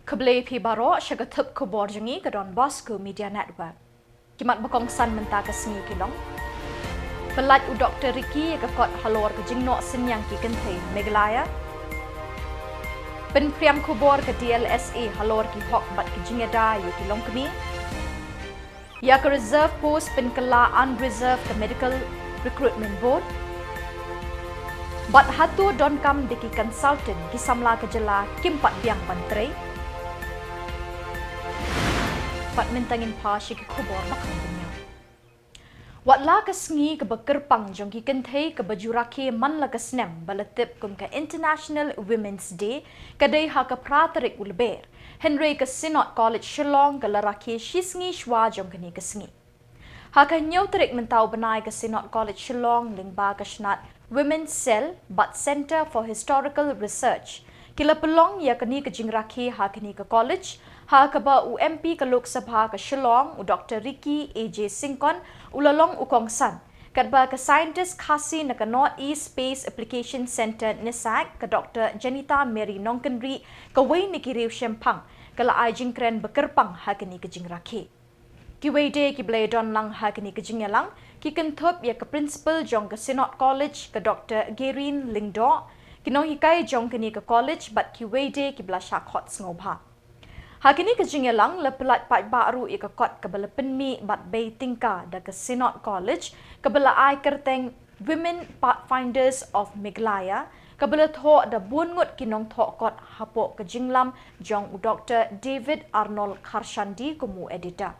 Keblai pi baro syagatup Khuborjylla ke donbosco media network. Kimat bakongsan mentah ke sengi kilong. Pelat u Dr. Ricky ke kot halor ke jingnok senyang ki kentai Meghalaya. Penpriam Khubor ke DLSA halor ki hok bat ke jingada yu kilong kemi. Ya ke reserve post penkela unreserved ke medical recruitment board. Bat hatu don kam deki consultant ki Samla ke Jylla kimpat biang pantrei. Bat mentangin pa si ke Khubor makan dunia. Wat la ke sengi ke bekerpang jong ki kentai ke bajuraki man la ke snem balatip kum ke International Women's Day kadai ha ke pratarik LBER. Henry ke Sinot College Shillong ke laraki shisngi shwa jong kini ke sengi. Ha ke nyau terik mentau benai ke Sinot College Shillong lingba ke shnat Women's Cell but Center for Historical Research. Kila pelong ya kini ke jingraki ha kini ke college. Ha ke ba UMP ke Lok Sabha ke Shillong u Dr. Ricky AJ Singkon ulalong ukongsan. Kat ba ke scientist khasi na ke North East Space Application Center NEHU ke Dr. Janita Mary Nongkenri ke wei ni kiriu Shempang ke la ai jingkren bekerpang ha kini ke jingraki. Ki wei de ki blai don lang ha kini ke jingyalang ki kentup ya ke principal jong ke Sinot College ke Dr. Gerin Lingdo kinong hikai jong kini ke college bat ki wei de ki bla shakhot ngobha. Hakini ke jingelang le pelat pat baru ika kot ke bela penmi bat bay tingka da ke Sinot College ke bela ai kerteng Women Pathfinders of Meghalaya ke bela tho da bungut kinong tho kot hapo ke jinglam jong Dr. David Arnold Karshandi kumu editor.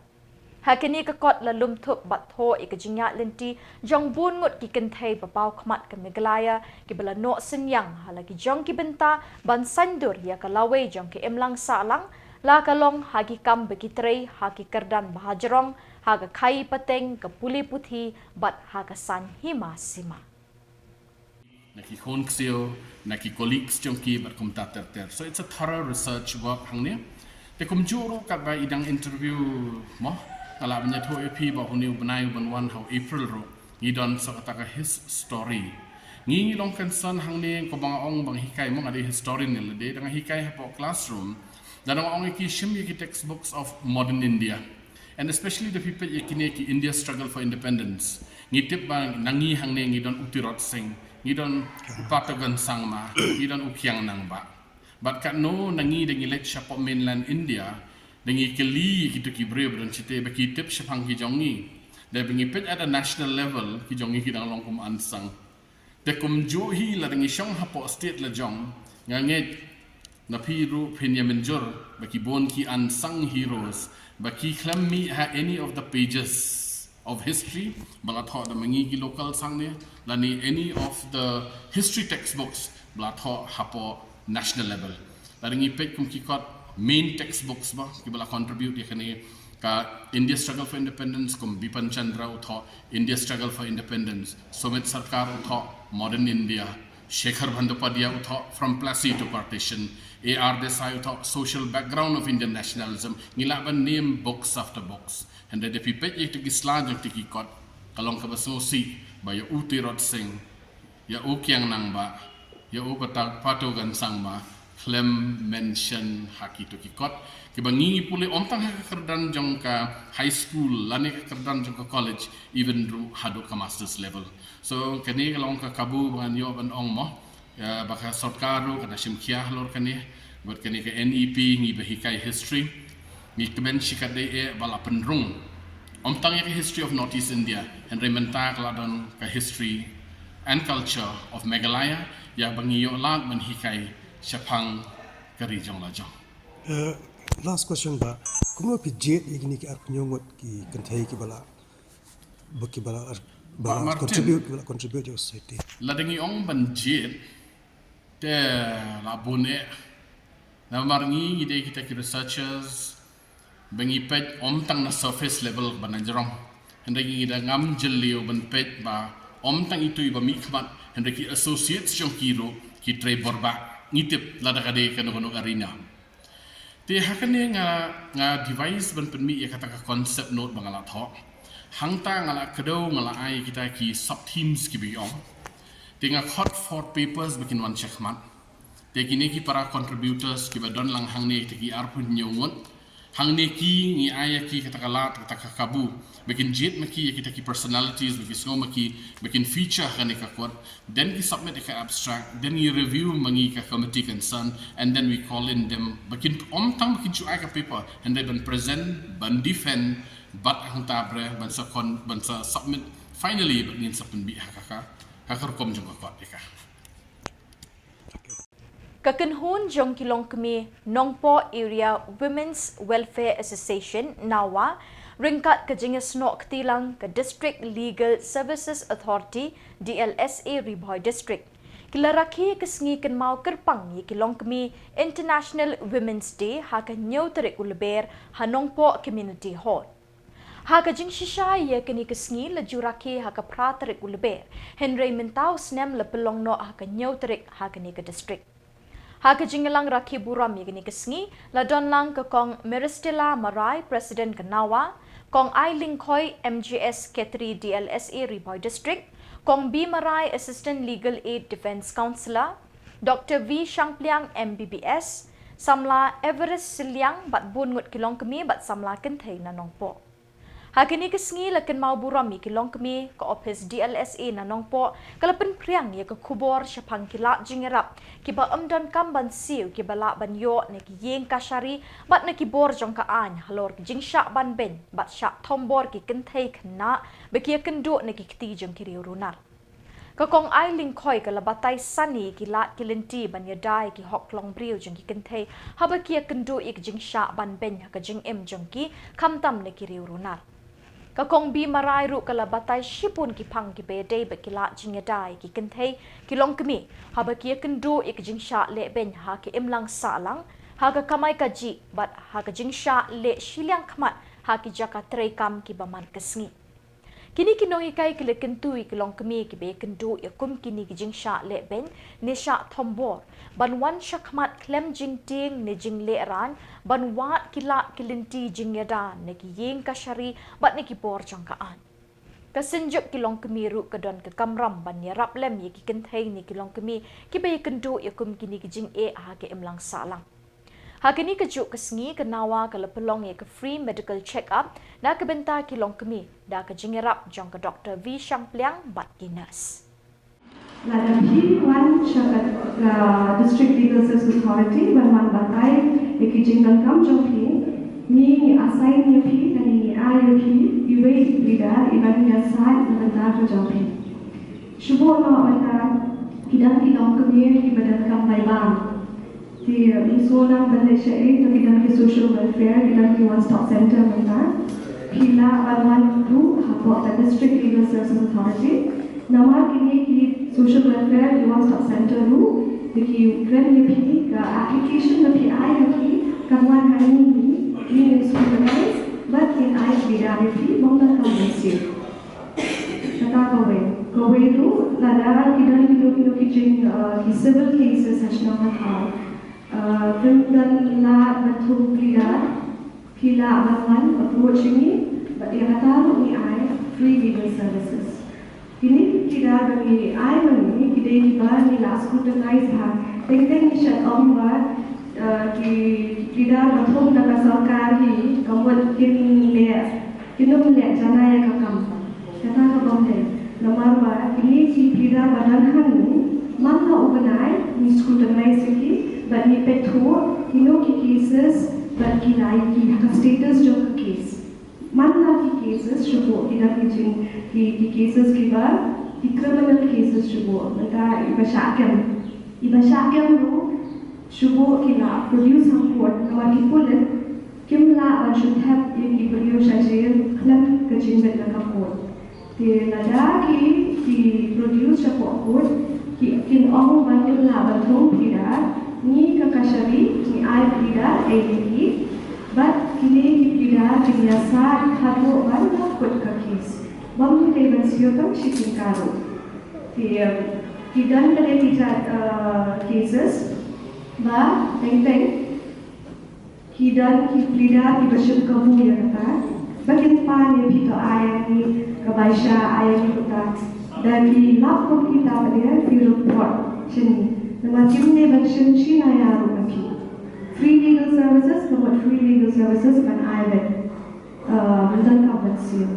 Hakini ke kot la lumtup bat tho ika jingya lenti jong bungut ki kentai babau kmat ke Meghalaya ke bela no senyang halagi jong ki benta ban sandur ya ke lawe jong ke emlang salang la kalong hagi kam begitrei hagi kerdan bahajerong haga kai pateng ke puli putih bat haga san hima sima. Naki khonksio, naki colleagues jongki bat kum ter. So it's a thorough research work hangnya. Te kum juro kat ba idang interview mo ala banyatho EP ba huniu benai ban how April ro ngidon so kataka his story. Ngi long concern hangne ko bang ong bang hikai mo ngadi historian ni de dengan hikai hapo classroom. Dan orang ki shimmy ki textbooks of modern India, and especially the people yakini ki India struggle for independence. Ngitip bang nangi hangne ngidon utirot sing, ngidon upatagan sangma, ngidon ukyang nang ba. But kat no nangi dengi let shapok mainland India, dengi keli kitu ki brave dan cite baki tip shapang ki jongi. Dan bengi pet at a national level ki jongi ki dang longkum ansang. Tekum johi la dengi shong hapok state la jong nganget na piru pinya menjur baki bon ki unsung heroes baki klammi ha any of the pages of history bala tho da mangi ki local sangne lani any of the history textbooks bala tho hapo national level laringi pek kum ki kot main textbooks ba ki bala contribute yakane ka India struggle for independence kum Bipan Chandra tho India struggle for independence Sumit Sarkar tho modern India Shekhar Bandyopadhyay tho from Plassey to partition AR Desai tho social background of Indian nationalism ngilaban name books after books and the people yek to gisla jong tiki kot kalong ka basosi ba ya utirot sing ya ukyang nang ba ya upatag patogan sang ba klem mention haki to ki kot ki bangi pule omtang ha kerdan jong ka high school lani ka kerdan jong ka college even ru hadu ka masters level so kani kalong ka kabu ban yo ban ong mo ya baka sorkaru kana simkiah lor kani buat kani ke NEP ngi bahikai history ngi kemen shikade e bala penrung omtang ya history of Northeast India and rementa kladon ka history and culture of Meghalaya ya bangi yo lag man hikai shapang kari jong la jong. Last question ba kumo pi jet igini ki arpnyongot ki kanthai ki bala baki bala contribute your society la dengi ong ban jet te la bone na marngi ide kita ki researchers bangi pet om tang na surface level banajrong hendragi ida ngam jellio ban pet ba om tang itu iba mikmat hendragi associates jong kiro ki trebor ba ngitip la dakade kanu arena te hakane nga device ban penmi ya kata ka concept note bangala tho hangta ngala kedo ngala ai kita ki sub teams ki biong tinga hot for papers bikin wan checkmat Te kini ki para contributors ki badon lang hang ne te ki arpun nyongot. Hang ne ki ni aya ki katakala katakabu. Bikin jet maki kita ki personalities, bikin semua maki bikin feature kan ka kuat. Then ki submit ka abstract, then we review mangi ka committee concern, and then we call in them. Bikin tang bikin cuai ka paper, and they ban present, ban defend, bat hang tabre, ban submit. Finally, bikin sapen bi hakaka, hakar kom jung ka kuat deka. Kakenhun jong kilong kami Nongpo Area Women's Welfare Association NAWA ringkat kejingas nok ketilang ke District Legal Services Authority DLSA Riboy District. Kilaraki kesengi ken mau kerpang ye kilong kami International Women's Day ha ke nyau terik LBER ha Nongpo Community Hall. Ha ke jing shisha ye keni kesengi lejuraki ha ke pra terik LBER Henry mentau snem le pelong no ha ke nyau terik ha ke ni ke district. Ha ke jingelang raki buram ye gini kesengi la don lang ke kong Meristela Marai President Kenawa, kong Ai Ling Khoi MGS Ketri DLSA Riboy District, kong B Marai Assistant Legal Aid Defence Counsellor, Dr. V Shangpliang MBBS, Samla Everest Siliang bat bun ngut kilong kemi bat samla kenthei na nongpo. Ha kini kesengi lakin mau buram ye kilong kemi ke office DLSA na nongpo kalapen priang ye ke Khubor syapang kilak jingerap kiba amdan kamban siu kiba lak ban yo ne ki yeng kasari bat ne ki bor jong ka an halor ki jing syak ban ben bat syak tombor ki kenthei kena beki kendu ne ki kti jong ki runar. Kakong Ai Ling Khoi ke labatai sani ki lat ki lenti ban yadai ki hok long briu jong ki kenthei haba ki kendu ik jing syak ban ben ka jing em jong ki kamtam ne ki runar. Kakong bi marai ru kala batai shipun ki pang ki bedai bakila jingadai ki kenthei ki long kemi ha ba ki kendu ik jingsha le ben ha ki imlang salang ha ka kamai ka ji bat ha ka jingsha le shiliang khamat ha ki jaka trei kam ki baman kesngi kini kinong ikai ki le kentu ki long kemi ki be kendu yakum kini ki jingsha le ben ne sha thombor ban wan shakmat klem jing ting ne jing le ran ban wat kila kilinti jingyada ne ki yeng kashari bat ne ki por jangkaan kasenjuk kilong kemi ru kedon ke kamram ban yarap lem ye ki kenthei ni kilong kemi ki be kendu yakum kini ki jing e ha ke emlang salang ha kini kejuk kesengi kenawa ke lepelong ye ke free medical check up na ke benta kilong kemi da ke jingerap jong ke Dr. V Shangpliang bat kinas. Lada P1 District Legal Services Authority berman batai ekijing dan kam jongki ni assign ni pi dan ni ay pi iwe leader iban ya sai bentar jongki Shubor no bentar kidang kilong kami ibadat kam baibang di isona Malaysia itu kidang ki social welfare kidang ki one stop center bentar pila one group hapok the District Legal Services Authority nama kini ki social welfare di one stop center ru di grant ni pi ka application ni ai ki kawan hari ni supervise but in ai bidar pi bongda kam besi kata kowe tu lada kidan kilo kijing ki civil cases national hall dan la betul pila awan approach ni but dia kata ni ai free legal services ini kita bagi ai bagi kita kita ni last scrutinize ha tengteng shut on wa kita betul dalam sarkar ni kawan kinum le jana ya kakam kata kakam deh lamar wa ini kita badan han mana ubenai ni scrutinize ki but ni petro ki cases but ki ki status jo case mana ki cases shubo kita ki cases ki ba ki criminal cases shubo maka ibashakem ru shubo ki la produce report kawan ki pulit kimla should have ki produce ajir klan kajin bet na kapot ti lada ki produce report ki kin ong ban kimla bathong pida ni kakashari ni ai pida ADP but kini kita biasa khadu ban kot ka case bam ke bensio tam shipping karo kidan kare kita cases ba teng kidan ki plida ki bashim kabu ya kata bakin pa ni pito ayam ni kabaisha ayam ni kata dan ki laptop kita dia di report sini Nama kimne version shi na ya rupi. Free legal services, kemudian free legal services kan ayat. Dan kawan siu.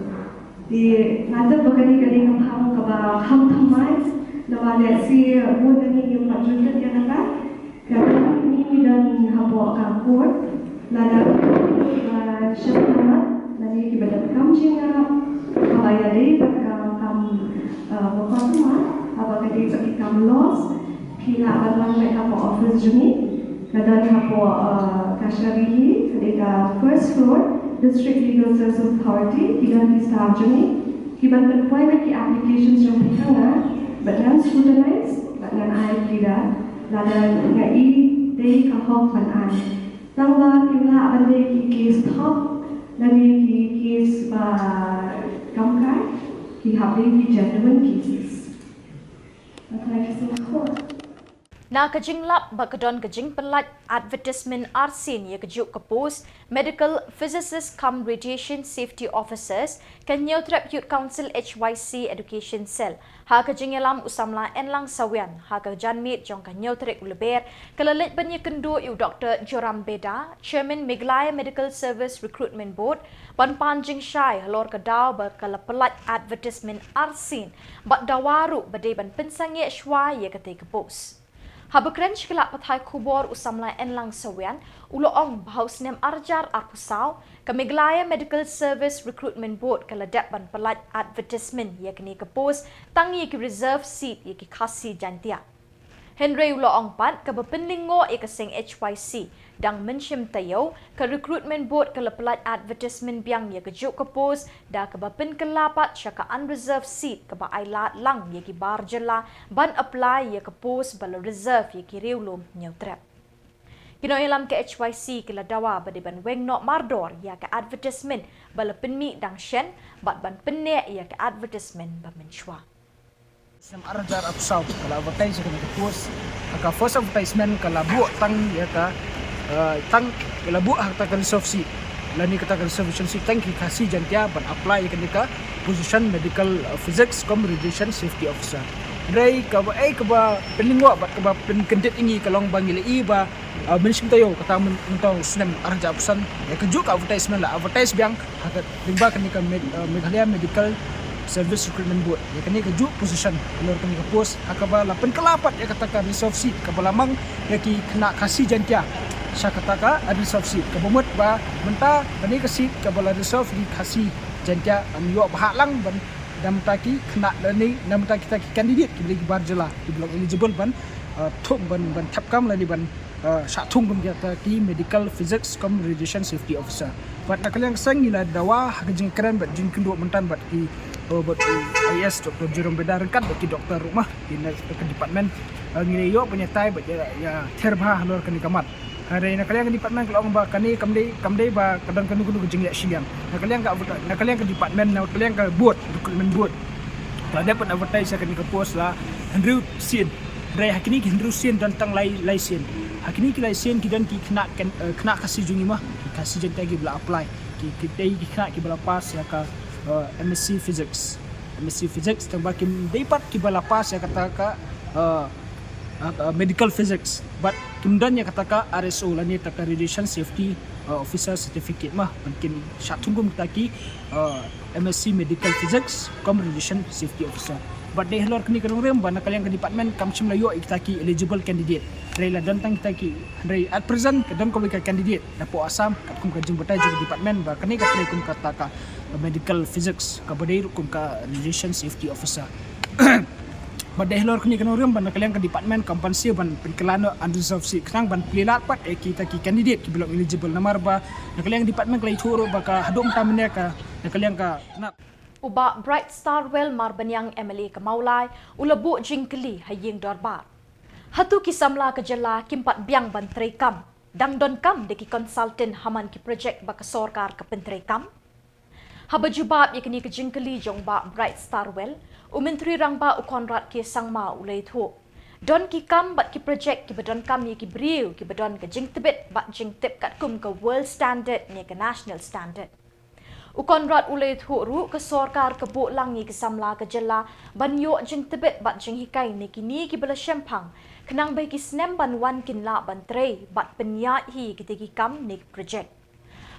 Di nanti berkali-kali kampang kaba ham thamai. Nama lihat si buat ni yang majulah dia nak. Kerana ini dan habo kampur. Lada Shillong nani kita kam jinga apa ya deh kam bukan cuma apa kita kam loss kita akan mereka mau office juni kadang hapo kasharihi ketika first floor district legal services authority kita di staff juni kita berpoin lagi applications yang kita dengan scrutinize dengan ayat kita lada ngai deh kahok panan Samla kita ada di case top, lagi di case kamkai, kita ada di genuine cases. Terima kasih. Na kajing lap bakadon kajing pelat advertisement arsin ya kejuk ke post medical physicist cum radiation safety officers kan Youth Council HYC Education Cell ha kajing yalam usamla enlang sawian ha ka janmit jong kan Youth LBER kalalit banya kendo yu Dr. Joram Beda Chairman Meghalaya Medical Service Recruitment Board ban panjing syai halor kedau bakala pelat advertisement arsin bak dawaru badai ban pensangi shwa ya kate ke post Habakren shkelak pathai Khubor usamla enlang sawian uloong bahaus nem arjar arpusau ke Meghalaya Medical Service Recruitment Board kaladap ban pelat advertisement yakni ke post tangi ki reserve seat yaki khasi jantia. Henry uloong pat ke bependingo ikasing HYC dang mensyim tayo ke recruitment board ke pelat advertisement biang ya kejuk ke post da ke bapen kelapat syaka unreserved seat ke ba ailat lang ya ki Khuborjylla ban apply ya ke post bala reserve ya ki reulum nyautrap. Kino ilam ke HYC ke dawa bade ban weng nok mardor ya ke advertisement bala penmi dang shen bat ban penne ya ke advertisement ba menchwa. Sem arjar apsau kalau advertise kena post aka first advertisement kalau buat tang ya ka tang kalau buat harta reserve seat lani kata reservation seat tang ki khasi jantia ban apply kena ka position medical physics cum radiation safety officer rai ka ba peningwa bat ka ba penkendet ingi kalong bangile iba mention tayo kata mentau snem arja apsan ya kejuk advertisement lah advertise biang hakat limba kena ka Meghalaya Medical Service Recruitment Board ya kini kejuk position kalau kini ke post akaba lapan kelapat ya katakan reserve seat kabalamang ya ki kena kasih jantia sya kataka ada reserve seat kabumut ba menta bani ke seat kabala reserve di kasih jantia an yo bahaklang ban dam taki kena lani nam ta kita candidate ki beli Khuborjylla di belum eligible ban thum ban thapkam lani ban syatung kum kita ki medical physics cum radiation safety officer bat nakaliang sang ila dawa hajing keren bat jing kenduk mentan bat ki buat IS Dr. Joram Beda rengkat bagi doktor rumah di departmen ngiyo penyatai bat ya terba halor kan dikamat hari nakaliang ke departmen kalau ba kani kamdei ba kadang kanu jing ya Shillong nakaliang ke departmen nakaliang ke board recruitment board kalau dapat advertise kan ke post lah Andrew Sin Rai hakini Andrew Sin dan tang lai sin hakini ki lai sin ki dan ki kena kasih jungi mah kasih jantai ki bela apply ki kena ki bela pass ya ka MSc Physics tembakim dapat kibala pas ya kata ka medical physics but kemudian ya kata ka RSO lani taka radiation safety officer certificate mah mungkin syatunggum taki MSc Medical Physics cum radiation safety officer but deh lor kini kerong rem bana kalian ke department kamchim layo itaki eligible candidate rela dan tang taki rei at present kedon ko ka candidate dapo asam kat kum ka jembetai juga department ba kini ka kum kata ka medical physics ka badai kum ka radiation safety officer badai lor kini kerong rem bana kalian ke department kampansi ban penkelano unreserved seat knang ban plilat pat kita ki candidate ki belum eligible namar ba kalian department klai thuro ba ka hadum tamne ka kalian ka nak Uba Bright Starwell Marbanyang MLA ke Maulai ulabu jingkeli haying dorbar. Hatu ki Samla ke Jylla kimpat biang ban treikam dang don kam deki konsultan haman ki projek ba ke sorkar ke pentreikam. Haba jubab yakni ke jingkeli jong ba Bright Starwell umentri rangba ukonrat ki sangma ulai thu. Don ki kam bat ki projek ki badon kam ni ki briu ki badon ke jingtebet bat jingtep kat kum ke world standard ni ke national standard. Ukonrat ulai thuru ke sorkar ke buk langi ke Samla ke Jylla banyo jing tebet bat jing hikai ni kini ki bela syempang kenang baik isnem banwan kinla bantre bat penyat hi kitigi kam nik project.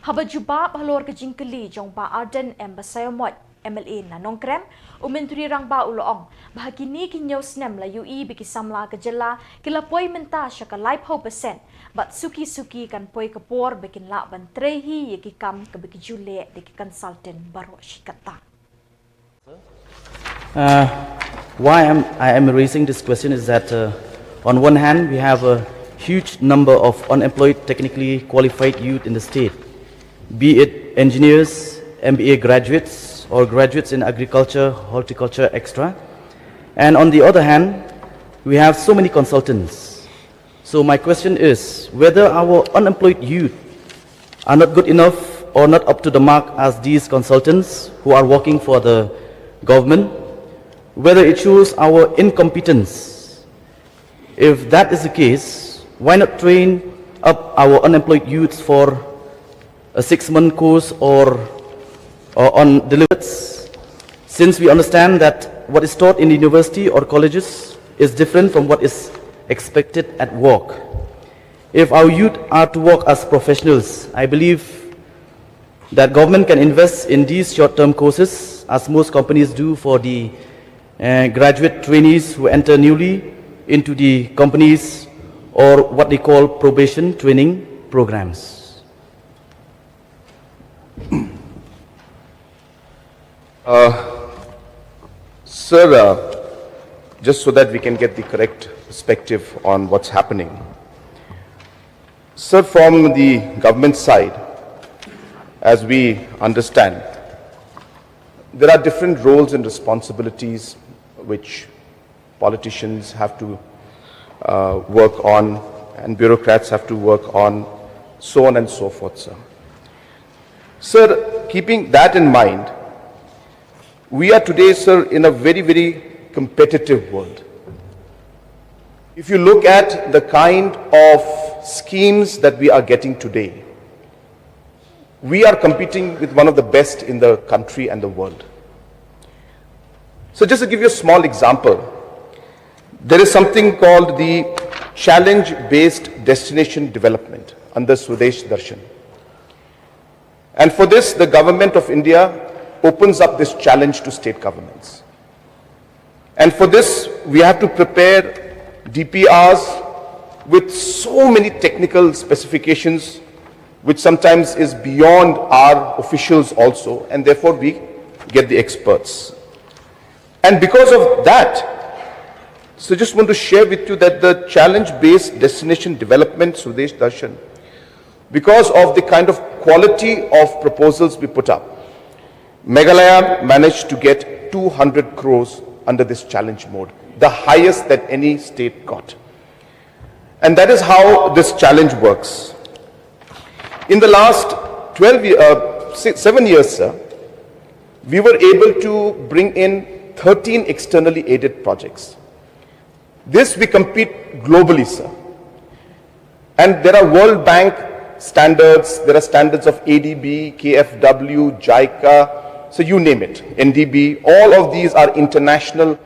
Haba jubab halor ke jingkeli jong ba Arden Embasayomot MLA na nongkrem umenturi rang ba uloong bahagini kinyaw snem la UI biki Samla ke Jylla kila poi menta syaka live ho percent bat suki kan poi kapor bikin la bantre hi yaki kam ke biki Jylla deki consultant baru shikata. Why I am raising this question is that on one hand we have a huge number of unemployed technically qualified youth in the state, be it engineers, MBA graduates or graduates in agriculture, horticulture, extra. And on the other hand, we have so many consultants. So my question is whether our unemployed youth are not good enough or not up to the mark as these consultants who are working for the government, whether it shows our incompetence. If that is the case, why not train up our unemployed youths for a 6-month course or on deliveries, since we understand that what is taught in university or colleges is different from what is expected at work. If our youth are to work as professionals, I believe that government can invest in these short-term courses, as most companies do for the graduate trainees who enter newly into the companies, or what they call probation training programs. Sir, just so that we can get the correct perspective on what's happening. Sir, from the government side, as we understand, there are different roles and responsibilities which politicians have to work on and bureaucrats have to work on, so on and so forth, sir. Sir, keeping that in mind, we are today, sir, in a very, very competitive world. If you look at the kind of schemes that we are getting today, we are competing with one of the best in the country and the world. So just to give you a small example, there is something called the challenge-based destination development under Swadesh Darshan. And for this, the government of India opens up this challenge to state governments. And for this, we have to prepare DPRs with so many technical specifications, which sometimes is beyond our officials also, and therefore we get the experts. And because of that, so just want to share with you that the challenge-based destination development, Swadesh Darshan, because of the kind of quality of proposals we put up, Meghalaya managed to get 200 crores under this challenge mode, the highest that any state got. And that is how this challenge works. In the last 7 years, sir, we were able to bring in 13 externally aided projects. This we compete globally, sir. And there are World Bank standards, there are standards of ADB, KFW, JICA, so you name it, NDB, all of these are international.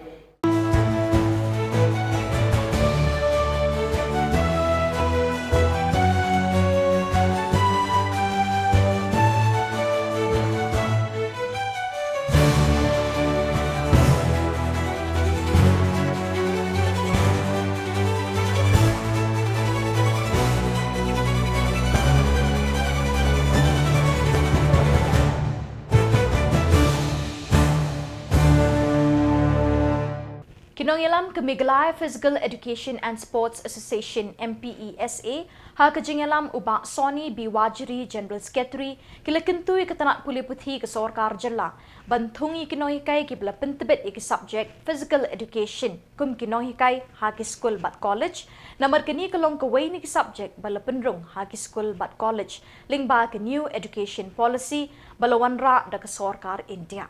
Kinongilam ke Meghalaya Physical Education and Sports Association MPESA ha kejingalam ubak Sony Biwajiri General Secretary kila kentui ketanak puli puthi ke Sorkar Jylla bantungi kinohikai ki bela pentebet iki subject physical education kum kinohikai ha ki school bat college namar kini kelong ke waini ki subject bala penrung ha ki school bat college lingba ke new education policy balawanra da ke Sorkar India.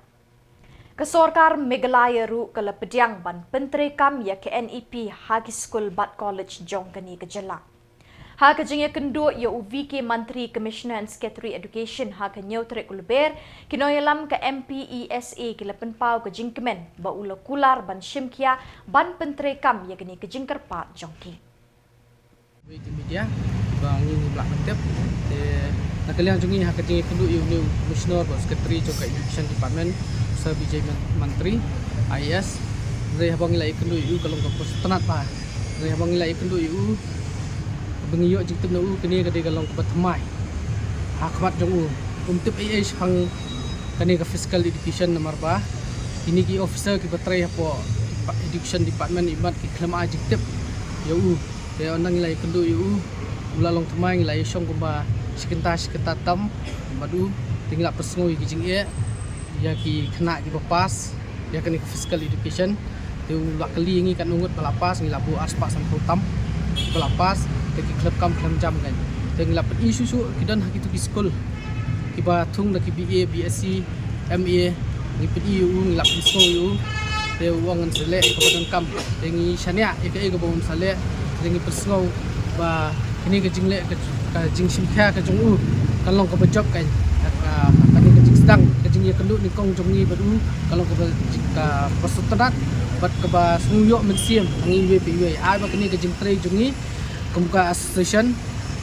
Kesorkar Meghalaya ru kala pediang ban pentrekam ya ke NEP hagi school bat college jong kani ke Jylla. Ha kajingya kendo ya UVK Menteri Commissioner and Secretary Education ha kanyo trek LBER kinoyalam ka MPESA kilapan pau kajing kemen ba ula kular ban shimkia ban pentrekam ya kini kajing kerpa jongki. Di media bang ini belak mentep nakaliang jungi ha kajing kendo ya new Commissioner ban Secretary juga Education Department sa BJ Menteri IS Reh abang ilai kendo yu kalau ka pos tenat pa. Reh abang ilai kendo yu bengiyok jing tem u kini ka de kalau ka batmai. Hakmat jong u tip AH hang kani ka Fiscal Education nomor ba. Ini ki officer ki batrai po Education Department ibat ki klama jing tip ya u. De onang ilai kendo yu ulalong temai ilai syong kumba sekentas ketatam madu tinggal persngoi ki jing e ya ki kena ki pas ya kani ka Fiscal Education Yung kali ini kan ungut balapas ngilabu aspak sampai tam balapas kaki klub kam jam kan. Dengan lapan isu kidan hak itu ki school kiba tung dak BA BSc MA ngipin EU ngilapin so EU de uang sele kabadan kam dengi syania eke bawon sale dengi persngau ba ini ke jingle ke jing simkha ke jong kalong ka job kan kani ke jing sedang ke jing ye kendu ni kong jong ni badu kalong ka persutanat bat keba sungyo mensiam ngi WPW ai ba kini ke jing tre jungi kemuka association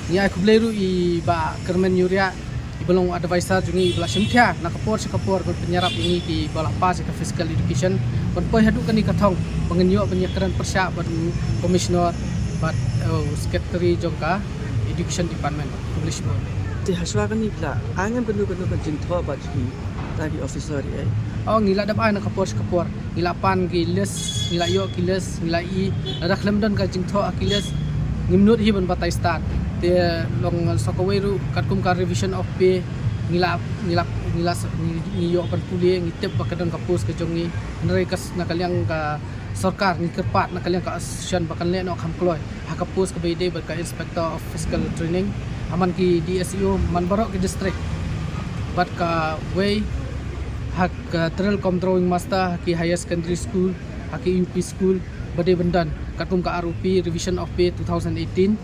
ni ai kubleru I ba kermen yuria I belong advisor jungi bela simkha na kapor penyarap ini ki bala pas ke Fiscal Education ban poi hadu kani kathong pengenyo penyakaran persya bat commissioner bat secretary jongka Education Department English board ti haswa kani bla angam kenu ka jing tho ba ji tadi officer ai oh ngila dap ai na kapor ngila pan giles ngila yo giles ngila I ada klem don ka jing tho akiles ngimnut hi ban batai start te long sokoweru katkum ka revision of pay ngila yo pan puli ngitep bakadon ka post ka jongi nrai kas nakaliang ka sarkar ni kerpat nakaliang ka association bakan le no khamkloi haka post ka bede ba ka inspector of fiscal training aman ki DSU man barok ki district bat ka way hak trail controlling master ki higher secondary school hak UP school bade bendan katkum ka RUP revision of pay 2018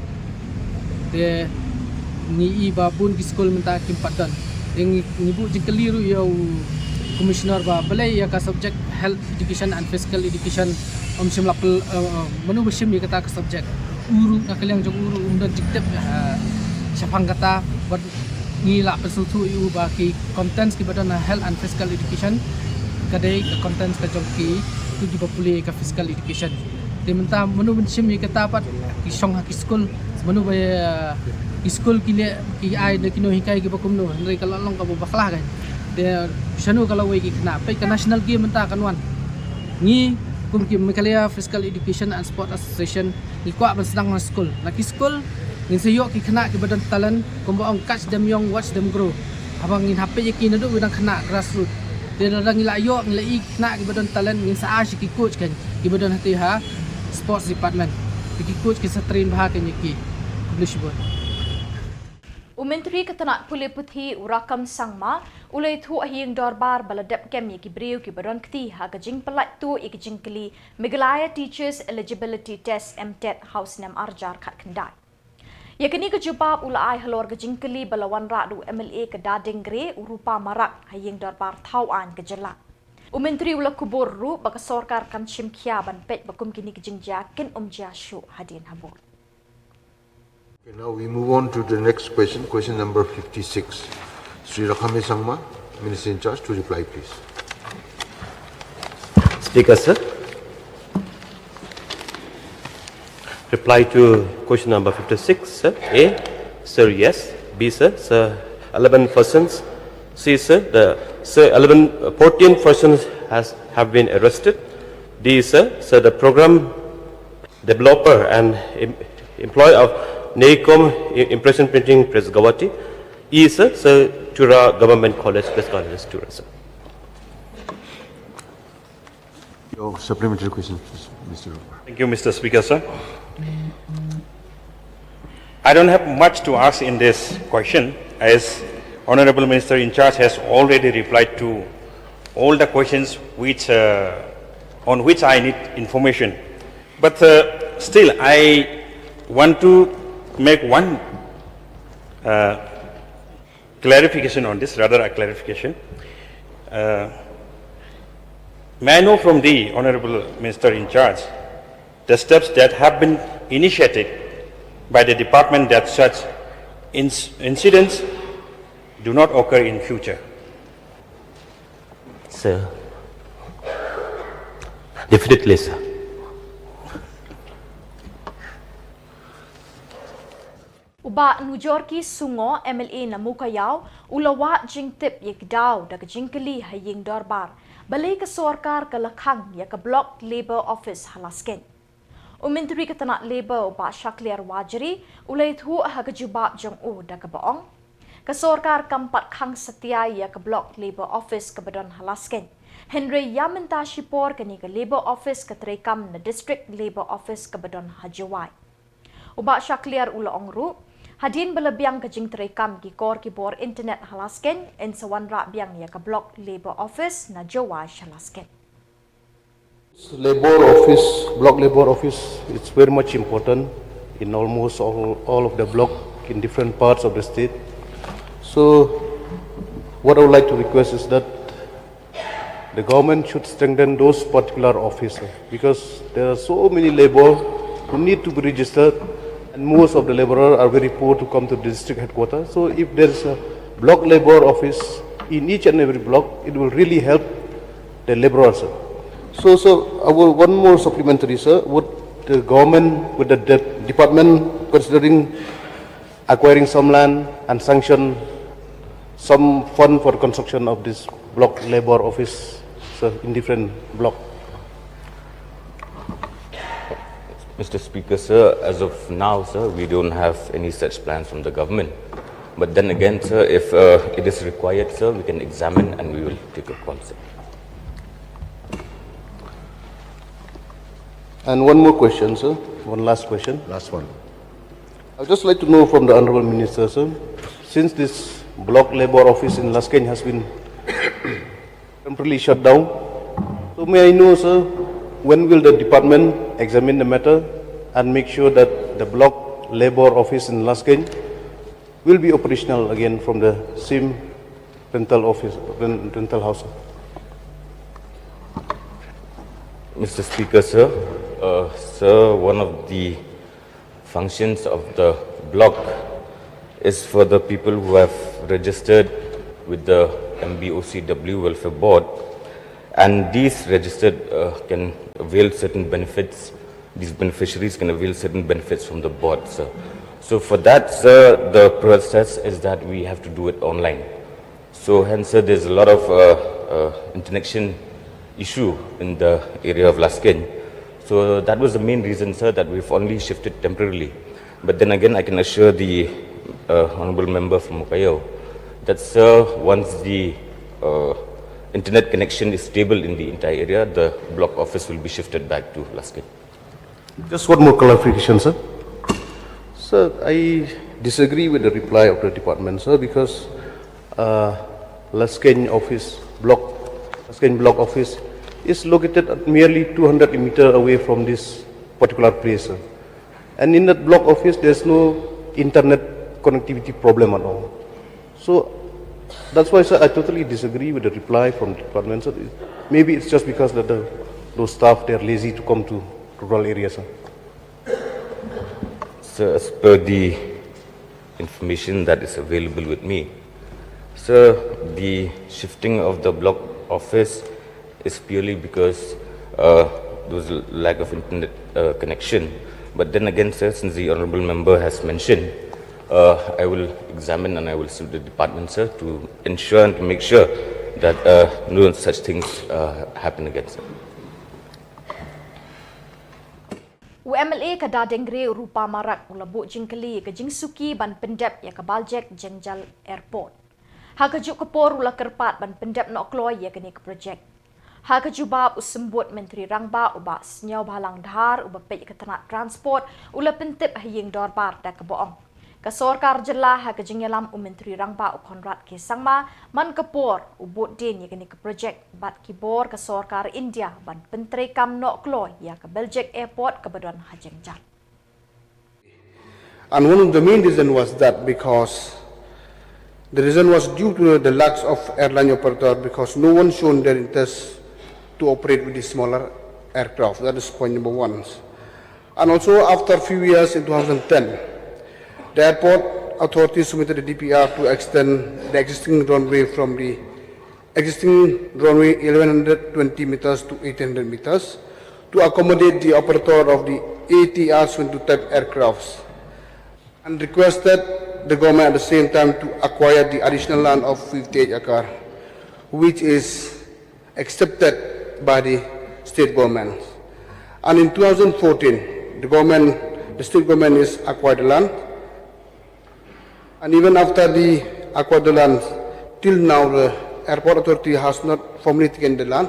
de ni babun ki school menta kim padan yang ibu jengkeliru ya commissioner ba balai ya ka subject health education and physical education sim lapel menu besim ya kata ka subject uru nakaliang jong uru umdan jiktep syapang kata buat ngila pesutu iu ba ki contents ki badan health and physical education kadai ka contents ka jong ki tu di populi ka physical education de menta menu besim ya kata pat ki song ha ki school menu ba school kile ki ai de kino hikai ki bakumno nrai kalong ka baklah kan de sanu kalau we ki kena pai ka national game menta kanwan ni kum ki Meghalaya Physical Education and Sport Association ni kwa ban sedang school laki school ngin sayok ki kena ki badan talent kum ba ong catch them young watch them grow abang ngin hape ye ki nadu wedang kena grassroots de radang ngila yo ngila I kena ki badan talent ngin sa ki coach kan ki badan hati ha sports department ki coach ki sa train bah kan ye ki publish board Menteri Ketanak Pulih Putih Urakam Sangma ulai thu ahing dorbar baladap kem ki breu ki baron kti ha kajing pelat tu ikijing keli Meghalaya Teachers Eligibility Test MTET House Nam Arjar khat kendai. Yakini kejubab ulai halor kajing keli balawan radu MLA ke Dading Gre urupa marak haying dorbar tauan ke Jylla. Menteri ula Khubor ru baka sorkar kam chimkia ban pet bakum kini kajing jakin jashu hadin habur. Okay, now we move on to the next question, question number 56. Sri Rakhame Sangma, Minister in charge, to reply, please. Speaker, sir. Reply to question number 56, sir. A, sir, yes. B, sir, 11 persons. C, sir, 14 persons have been arrested. D, sir, the program developer and employee of NEHU Impression Printing Press Gawati. E, sir, Tura Government College Press College, Tura, sir. Your supplementary question, please, Mr. Roper. Thank you, Mr. Speaker, sir. I don't have much to ask in this question, as Honorable Minister in charge has already replied to all the questions on which I need information. But still, I want to make one clarification on this, rather a clarification. May I know from the Honorable Minister in charge the steps that have been initiated by the department that such incidents do not occur in future? Sir, definitely, sir. Uba Nujorki Sungo MLA Namukayaw ulawa jing tip yekdaw daga jingkali haying dorbar balay ka sorkar kalakhang ya ka block labor office halasken. Umintri ka tanak labor uba syakliar wajri ulay thu haga jubab jong u daga baong. Ka sorkar kampat khang setia ya ka block labor office ka badon halasken. Henry Yamenta Shipor kani ka labor office ka terekam na district labor office ka badon hajawai. Uba syakliar ula ongru hadin balabiang kajing terekam ki Khubor internet halasken en sawanra biang ya ka block labor office na jawa halasken. Labor office, block labor office, it's very much important in almost all of the block in different parts of the state. So what I would like to request is that the government should strengthen those particular offices because there are so many labor who need to be registered. And most of the laborers are very poor to come to the district headquarters. So if there is a block labor office in each and every block, it will really help the laborers. So one more supplementary, sir. Would the government, would the department considering acquiring some land and sanction some fund for construction of this block labor office, sir, in different blocks? Mr. Speaker, sir, as of now, sir, we don't have any such plans from the government. But then again, sir, if it is required, sir, we can examine and we will take a call, sir. And one more question, sir. One last question. Last one. I'd just like to know from the Honorable Minister, sir, since this block labor office in Lasken has been temporarily shut down, so may I know, sir, when will the department examine the matter and make sure that the block labor office in Lasken will be operational again from the same rental house? Mr. Speaker, sir, sir, one of the functions of the block is for the people who have registered with the MBOCW Welfare Board, and these registered can avail certain benefits. These beneficiaries can avail certain benefits from the board, sir. So for that, sir, the process is that we have to do it online. So hence, sir, there's a lot of interconnection issue in the area of Lasken. So that was the main reason, sir, that we've only shifted temporarily. But then again, I can assure the honourable member from Mukayo that, sir, once the internet connection is stable in the entire area, the block office will be shifted back to Lasken. Just one more clarification, sir. Sir, I disagree with the reply of the department, sir, because Lasken block office is located at merely 200 meters away from this particular place, sir. And in that block office, there's no internet connectivity problem at all. So that's why, sir, I totally disagree with the reply from the department, sir. Maybe it's just because that those staff, they're lazy to come to rural areas, sir. So as per the information that is available with me, sir, the shifting of the block office is purely because there was a lack of internet connection. But then again, sir, since the honourable member has mentioned, I will examine and I will sue the department, sir, to ensure and to make sure that no such things happen again, sir. UMLA kada dengre rupa marak ulabu jingkali ke jingsuki ban pendep ya ke baljek jengjal airport. Hakajuk Khubor ula kerpat ban pendep nok kloy ya ke ni ke projek. Hakajubab usembut Menteri Rangba uba senyau balang dhar uba pej ke tanak transport ula pentip haying dorbar da ke boong. Kasorkar Jylla hakajingelam Menteri Rangba ukonrat ke sangma man Khubor ubut din ya ke ni ke projek bat Khubor kasorkar India ban penteri kam nok kloy ya ke Belgic airport ke badon hajengjal. And one of the main reasons was that because the reason was due to the lack of airline operator, because no one shown their interest to operate with the smaller aircraft. That is point number one. And also after a few years in 2010, the airport authorities submitted a DPR to extend the existing runway from the existing runway 1120 meters to 800 meters to accommodate the operator of the ATR-22 type aircrafts, and requested the government at the same time to acquire the additional land of 58 acres, which is accepted by the state government. And in 2014, the state government is acquired the land, and even after the acquired the land, till now the airport authority has not formally taken the land.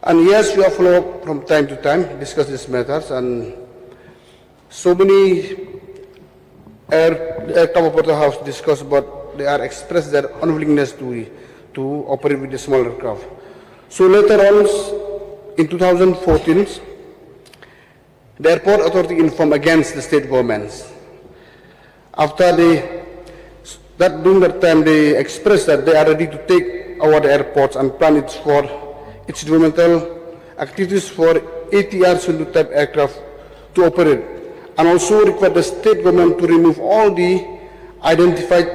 And yes, we have followed from time to time, discuss these matters, and so many aircraft operator have discussed, but they are expressed their unwillingness to operate with the small aircraft. So later on, in 2014, the airport authority informed against the state governments. After during that time, they expressed that they are ready to take over the airports and plan it for its developmental activities for ATR-22 type aircraft to operate, and also require the state government to remove all the identified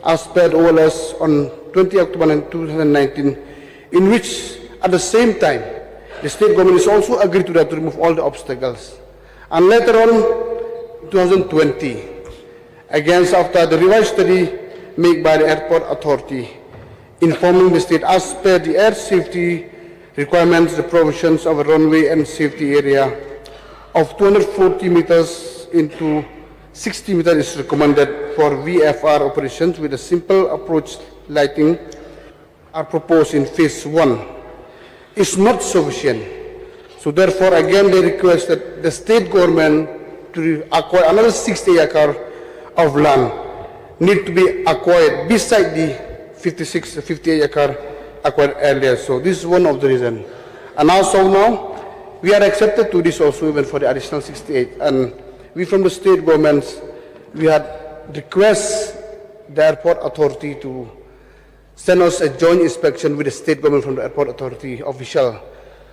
as per OLS on 20 October 2019, in which at the same time the state government is also agreed to that, to remove all the obstacles. And later on, 2020, against after the revised study made by the airport authority, informing the state as per the air safety requirements, the provisions of a runway and safety area of 240 meters into 60 meters is recommended for VFR operations with a simple approach lighting are proposed in phase 1 is not sufficient. So therefore again they requested the state government to acquire another 60 acres of land need to be acquired beside the 58 acres acquired earlier. So this is one of the reasons. And also now, we are accepted to this also even for the additional 68. And we from the state governments, we had request the airport authority to send us a joint inspection with the state government from the airport authority official,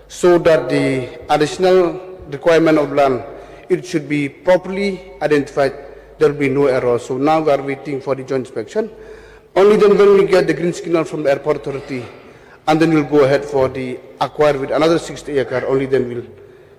so that the additional requirement of land, it should be properly identified. There will be no error. So now we are waiting for the joint inspection. Only then when we get the green signal from the airport authority, and then we'll go ahead for the acquire with another 60 acres, only then we'll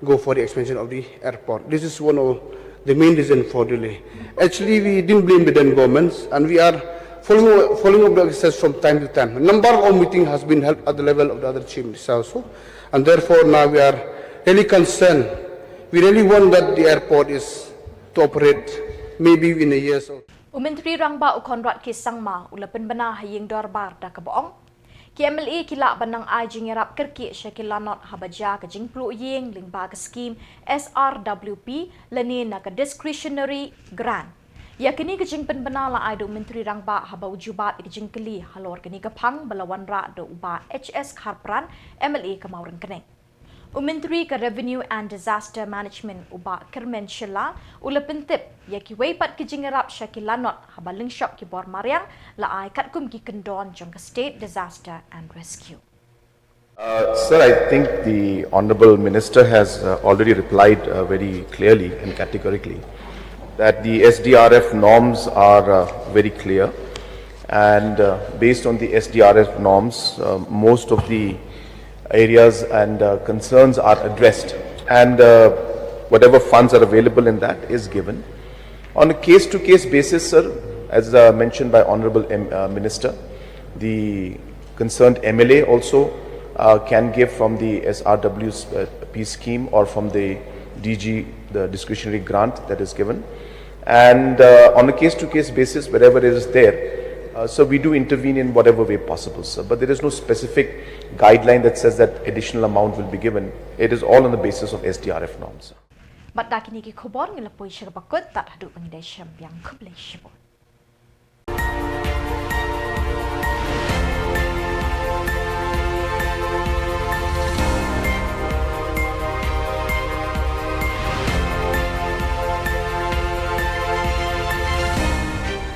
go for the expansion of the airport. This is one of the main reasons for delay. Actually, we didn't blame the then governments, and we are following up the exercise from time to time. A number of meetings has been held at the level of the other chief ministers also, and therefore now we are really concerned. We really want that the airport is to operate maybe in a year or so. Menteri Rangba Ukonrat ki Samla ulapan bana haying dorbar da kaboong. Ki MLE kila banang ay jingerap kerki syakila not habaja ka jingplu yeng lingba ka scheme SRWP lani na ka discretionary grant. Yakini ka jingpen bana la ay do Menteri Rangba haba ujubat ka jingkeli halor kani ka pang balawan ra do uba HS Kharpran MLE ka mauran kaneng. Menteri ka Revenue and Disaster Management uba Kermen Jylla ulapan tip yaki weipat ki jingerap syakila not habaling shop ki bor mariang la ay katkum ki kendon jong ka state disaster and rescue. Sir, I think the Honourable Minister has already replied very clearly and categorically that the SDRF norms are very clear, and based on the SDRF norms, most of the areas and concerns are addressed, and whatever funds are available in that is given. On a case-to-case basis, sir, as mentioned by Honourable Minister, the concerned MLA also can give from the SRWP scheme or from the DG, the discretionary grant that is given. And on a case-to-case basis, wherever it is there, so we do intervene in whatever way possible, sir. But there is no specific guideline that says that additional amount will be given. It is all on the basis of SDRF norms. But dakini ki Khubor ngila poi syarbakut tak haduk pangidai syam yang Khuborjylla.